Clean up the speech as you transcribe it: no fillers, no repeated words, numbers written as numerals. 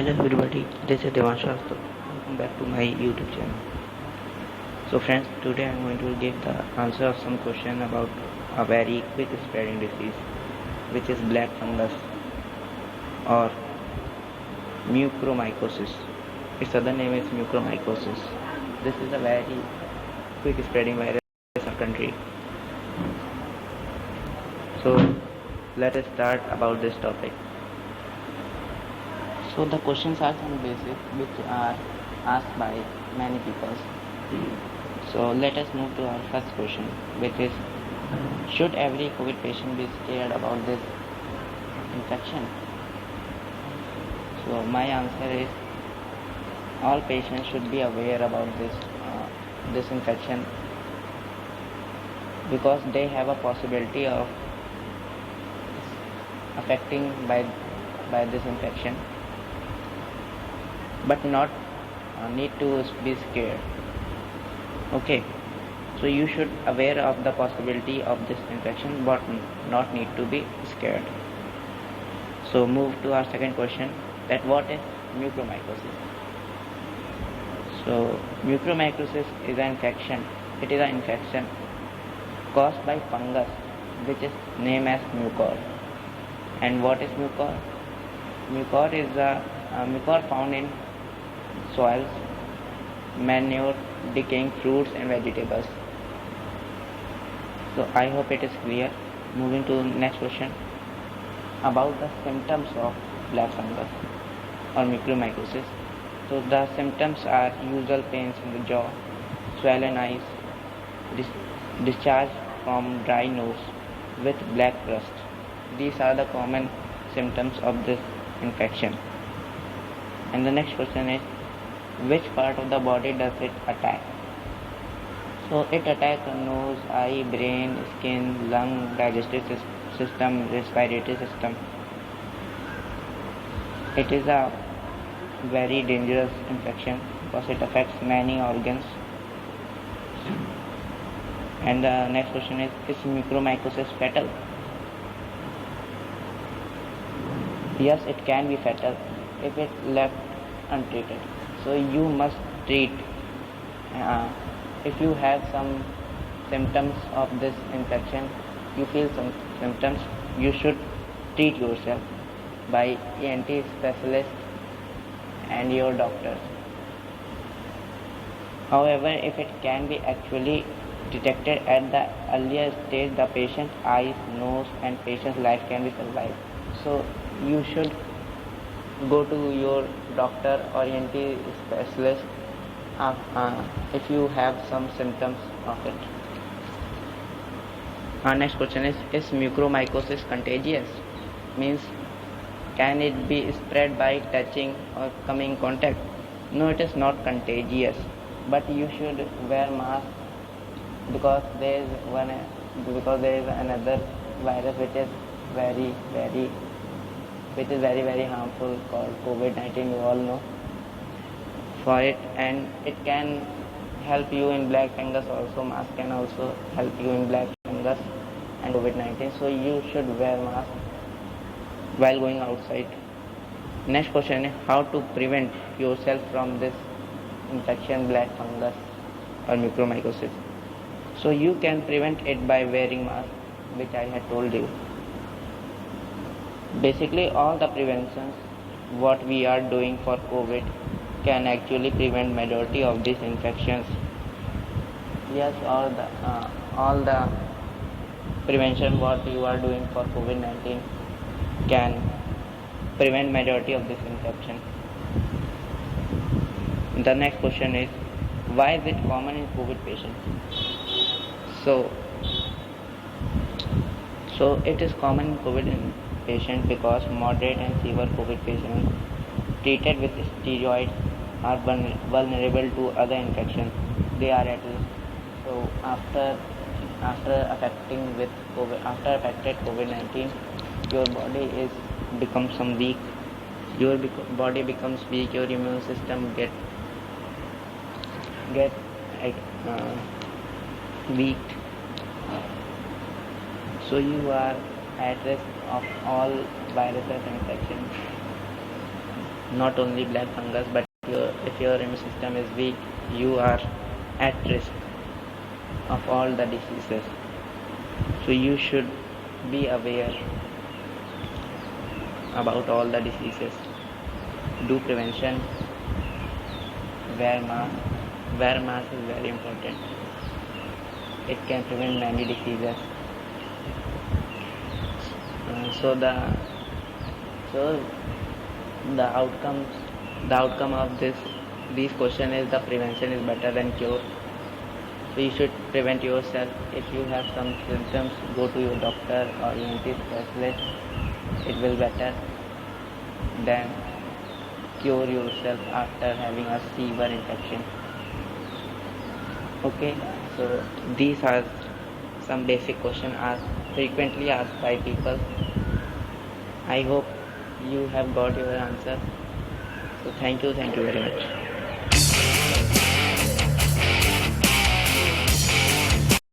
Hello everybody, this is Devanshu. Welcome back to my YouTube channel. So friends, today I am going to give the answer of some question about a very quick spreading disease, which is black fungus or mucormycosis. Its other name is mucormycosis. This is a very quick spreading virus in our country. So let us start about this topic. So the questions are some basic which are asked by many people. So let us move to our first question, which is, should every COVID patient be scared about this infection? So my answer is, all patients should be aware about this infection, because they have a possibility of affecting by this infection, but not need to be scared. Okay, so you should aware of the possibility of this infection, but not need to be scared. So move to our second question, that what is mucormycosis? So mucormycosis is an infection. It is an infection caused by fungus, which is named as mucor. And what is mucor? Mucor is mucor found in soils, manure, decaying fruits and vegetables. So I hope it is clear. Moving to next question, about the symptoms of black fungus or mucormycosis. So the symptoms are usual pains in the jaw, swollen eyes, discharge from dry nose with black crust. These are the common symptoms of this infection. And the next question is, which part of the body does it attack? So it attacks nose, eye, brain, skin, lung, digestive system, respiratory system. It is a very dangerous infection because it affects many organs. And the next question is mucormycosis fatal? Yes, it can be fatal if it left untreated. So you must treat. If you have some symptoms of this infection, you feel some symptoms, you should treat yourself by ENT specialist and your doctor. However, if it can be actually detected at the earlier stage, the patient's eyes, nose and patient's life can be survived. So you should go to your doctor or ENT specialist if you have some symptoms of it. Our next question is mucormycosis contagious? Means, can it be spread by touching or coming in contact? No, it is not contagious, but you should wear mask because there is another virus which is very harmful, called COVID-19. You all know for it, and it can help you in black fungus also. Mask can also help you in black fungus and COVID-19. So you should wear mask while going outside. Next question is, how to prevent yourself from this infection, black fungus or mucormycosis? So you can prevent it by wearing mask, which I had told you. Basically, all the preventions what we are doing for COVID can actually prevent majority of these infections. Yes, all the prevention what you are doing for COVID-19 can prevent majority of this infection. The next question is, why is it common in COVID patients? So it is common in COVID patients because moderate and severe COVID patients treated with steroids are vulnerable to other infections. They are at risk. So after affected COVID-19, your body becomes weak. Your body becomes weak. Your immune system get weak. So you are at risk of all viruses infections. not only black fungus, but if your immune system is weak, you are at risk of all the diseases. So you should be aware about all the diseases. Do prevention. Wear mask. Wear mask is very important. It can prevent many diseases. So the outcome of these question is the prevention is better than cure. So you should prevent yourself. If you have some symptoms, go to your doctor or ENT specialist. It will better than cure yourself after having a severe infection. Okay, so these are some basic questions frequently asked by people. I hope you have got your answer. So thank you very much.